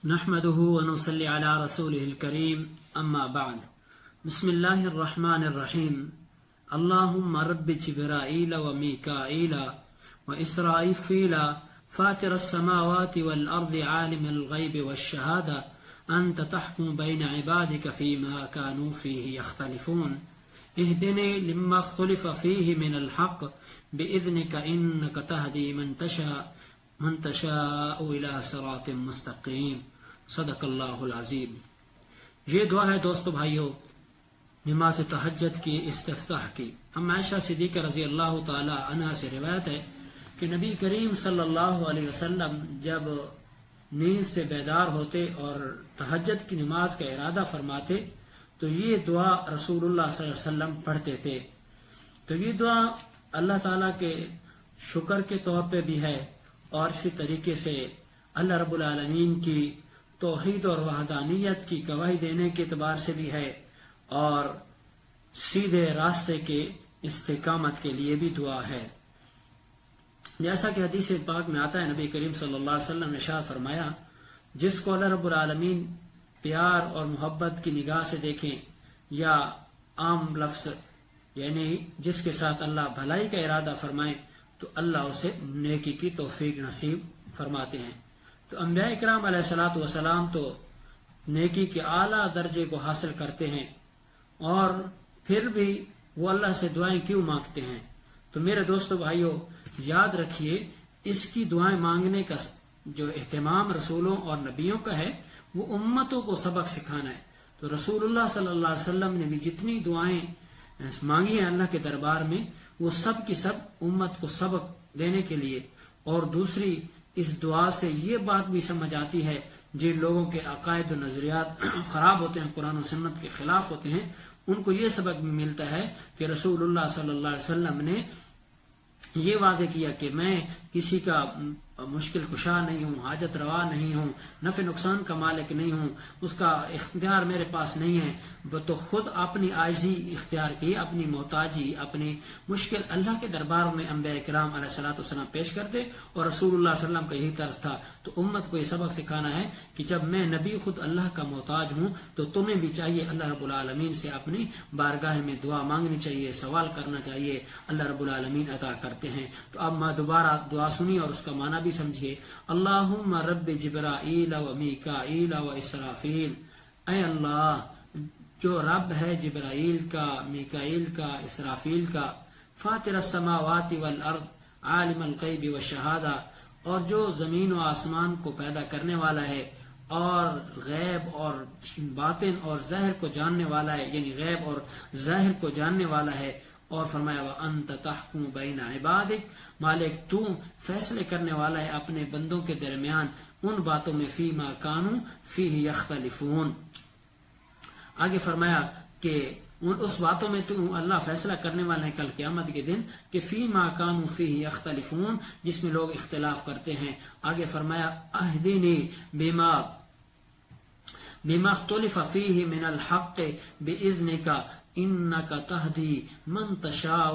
نحمده ونصلي على رسوله الكريم أما بعد بسم الله الرحمن الرحيم اللهم رب جبرائيل وميكائيل وإسرائيل فاطر السماوات والأرض عالم الغيب والشهادة أنت تحكم بين عبادك فيما كانوا فيه يختلفون اهدني لما اختلف فيه من الحق بإذنك إنك تهدي من تشاء إلى صراط مستقيم صدق اللہ العظیم۔ یہ دعا ہے دوستو بھائیو نماز تہجد کی استفتاح کی۔ ہم عائشہ صدیقہ رضی اللہ تعالی عنہ سے روایت ہے کہ نبی کریم صلی اللہ علیہ وسلم جب نیند سے بیدار ہوتے اور تہجد کی نماز کا ارادہ فرماتے تو یہ دعا رسول اللہ صلی اللہ علیہ وسلم پڑھتے تھے۔ تو یہ دعا اللہ تعالیٰ کے شکر کے طور پہ بھی ہے اور اسی طریقے سے اللہ رب العالمین کی توحید اور وحدانیت کی گواہی دینے کے اعتبار سے بھی ہے اور سیدھے راستے کے استقامت کے لیے بھی دعا ہے۔ جیسا کہ حدیث پاک میں آتا ہے نبی کریم صلی اللہ علیہ وسلم نے ارشاد فرمایا جس کو اللہ رب العالمین پیار اور محبت کی نگاہ سے دیکھیں یا عام لفظ یعنی جس کے ساتھ اللہ بھلائی کا ارادہ فرمائے تو اللہ اسے نیکی کی توفیق نصیب فرماتے ہیں۔ تو انبیاء اکرام علیہ الصلوۃ والسلام تو نیکی کے اعلیٰ درجے کو حاصل کرتے ہیں اور پھر بھی وہ اللہ سے دعائیں کیوں مانگتے ہیں؟ تو میرے دوستو بھائیو یاد رکھیے اس کی دعائیں مانگنے کا جو اہتمام رسولوں اور نبیوں کا ہے وہ امتوں کو سبق سکھانا ہے۔ تو رسول اللہ صلی اللہ علیہ وسلم نے بھی جتنی دعائیں مانگی ہیں اللہ کے دربار میں وہ سب کی سب امت کو سبق دینے کے لیے، اور دوسری اس دعا سے یہ بات بھی سمجھ آتی ہے جن لوگوں کے عقائد و نظریات خراب ہوتے ہیں، قرآن و سنت کے خلاف ہوتے ہیں، ان کو یہ سبق بھی ملتا ہے کہ رسول اللہ صلی اللہ علیہ وسلم نے یہ واضح کیا کہ میں کسی کا مشکل کشا نہیں ہوں، حاجت روا نہیں ہوں، نفع نقصان کا مالک نہیں ہوں، اس کا اختیار میرے پاس نہیں ہے، تو خود اپنی عاجزی اختیار کی، اپنی محتاجی، اپنی مشکل اللہ کے دربار میں انبیاء کرام علیہ الصلوۃ والسلام پیش کرتے، اور رسول اللہ صلی اللہ علیہ وسلم کا یہی طرز تھا۔ تو امت کو یہ سبق سکھانا ہے کہ جب میں نبی خود اللہ کا محتاج ہوں تو تمہیں بھی چاہیے اللہ رب العالمین سے اپنی بارگاہ میں دعا مانگنی چاہیے، سوال کرنا چاہیے، اللہ رب العالمین عطا کرتے ہیں۔ تو اب میں دوبارہ دعا سنی اور اس کا معنی بھی سمجھیے۔ اللہم رب جبرائیل و میکائیل و اسرافیل، اے اللہ جو رب ہے جبرائیل کا، میکائیل کا، اسرافیل کا، فاطر السماوات والارض عالم الغیب والشہادہ، اور جو زمین و آسمان کو پیدا کرنے والا ہے اور غیب اور باطن اور ظاہر کو جاننے والا ہے، یعنی غیب اور ظاہر کو جاننے والا ہے، اور فرمایا وَأَنْتَ تَحْكُمُ بَيْنَ عِبَادِكَ، مالک تو فیصلے کرنے والا ہے اپنے بندوں کے درمیان ان باتوں میں فِيمَا كَانُوا فِيهِ يَخْتَلِفُونَ۔ آگے فرمایا کہ اس باتوں میں تو اللہ فیصلہ کرنے والا ہے کل قیامت کے دن کہ فِيمَا كَانُوا فِيهِ يَخْتَلِفُونَ، جس میں لوگ اختلاف کرتے ہیں۔ آگے فرمایا اهْدِنِي بِمَا اخْتُلِفَ فِيهِ مِنَ الْحَقِّ بِإِذْنِكَ انک تہدی من تشاء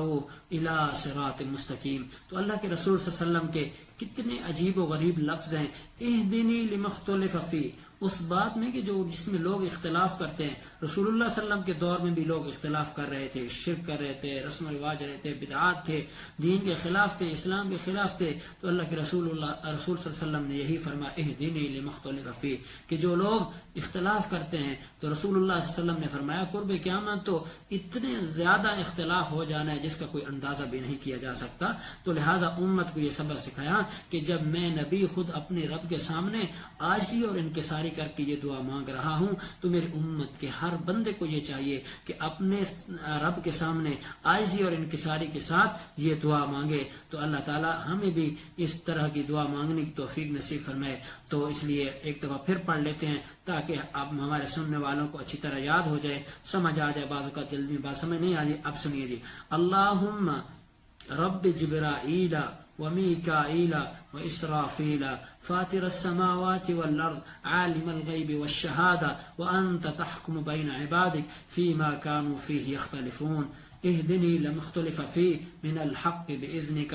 الی صراط مستقیم۔ تو اللہ کے رسول صلی اللہ علیہ وسلم کے کتنے عجیب و غریب لفظ ہیں، اہدنی لما اختلف فیہ، اس بات میں کہ جس میں لوگ اختلاف کرتے ہیں۔ رسول اللہ صلی اللہ علیہ وسلم کے دور میں بھی لوگ اختلاف کر رہے تھے، شرک کر رہے تھے، رسم و رواج رہے تھے، بدعات تھے، دین کے خلاف تھے، اسلام کے خلاف تھے۔ تو اللہ کے رسول صلی اللہ علیہ وسلم نے یہی فرمایا اہدنی لما اختلف فیہ، کہ جو لوگ اختلاف کرتے ہیں تو رسول اللہ صلی اللہ علیہ وسلم نے فرمایا قرب قیامت تو اتنے زیادہ اختلاف ہو جانا ہے جس کا کوئی اندازہ بھی نہیں کیا جا سکتا۔ تو لہٰذا امت کو یہ سبق سکھایا کہ جب میں نبی خود اپنے رب کے سامنے عاجزی اور انکساری کر کے یہ دعا مانگ رہا ہوں تو میری امت کے ہر بندے کو یہ چاہیے کہ اپنے رب کے سامنے عاجزی اور انکساری کے ساتھ یہ دعا مانگے۔ تو اللہ تعالی ہمیں بھی اس طرح کی دعا مانگنے کی توفیق نصیب فرمائے۔ تو اس لیے ایک دفعہ پھر پڑھ لیتے ہیں تاکہ اب ہمارے سننے والوں کو اچھی طرح یاد ہو جائے، سمجھ آ جائے، بعض اوقات جلدی میں بات سمجھ نہیں آ جائے۔ اب سنیے جی، اللہم رب جبرائیل ومیکائیل واسرافیل فاطر السماوات والارض عالم الغیب والشہادہ وانت تحکم بین عبادک فیما كانوا فیہ یختلفون اہدنی لما اختلف فیہ من الحق باذنک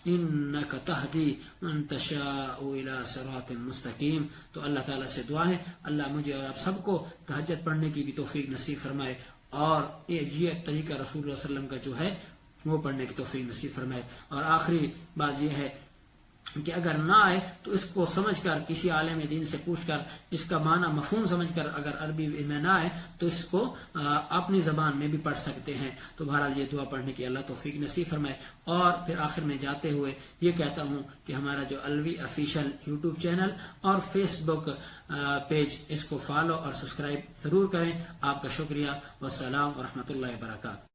انک تہدی من تشاء الی صراط مستقیم. تو اللہ تعالیٰ سے دعا ہے اللہ مجھے اور آپ سب کو تہجد پڑھنے کی بھی توفیق نصیب فرمائے، اور یہ طریقہ رسول اللہ صلی اللہ علیہ وسلم کا جو ہے وہ پڑھنے کی توفیق نصیب فرمائے. اور آخری بات یہ ہے کہ اگر نہ آئے تو اس کو سمجھ کر کسی عالم دین سے پوچھ کر اس کا معنی مفہوم سمجھ کر، اگر عربی میں نہ آئے تو اس کو اپنی زبان میں بھی پڑھ سکتے ہیں. تو بہرحال یہ دعا پڑھنے کی اللہ توفیق نصیب فرمائے. اور پھر آخر میں جاتے ہوئے یہ کہتا ہوں کہ ہمارا جو الوی آفیشیل یوٹیوب چینل اور فیس بک پیج، اس کو فالو اور سبسکرائب ضرور کریں. آپ کا شکریہ. والسلام ورحمۃ اللہ وبرکاتہ.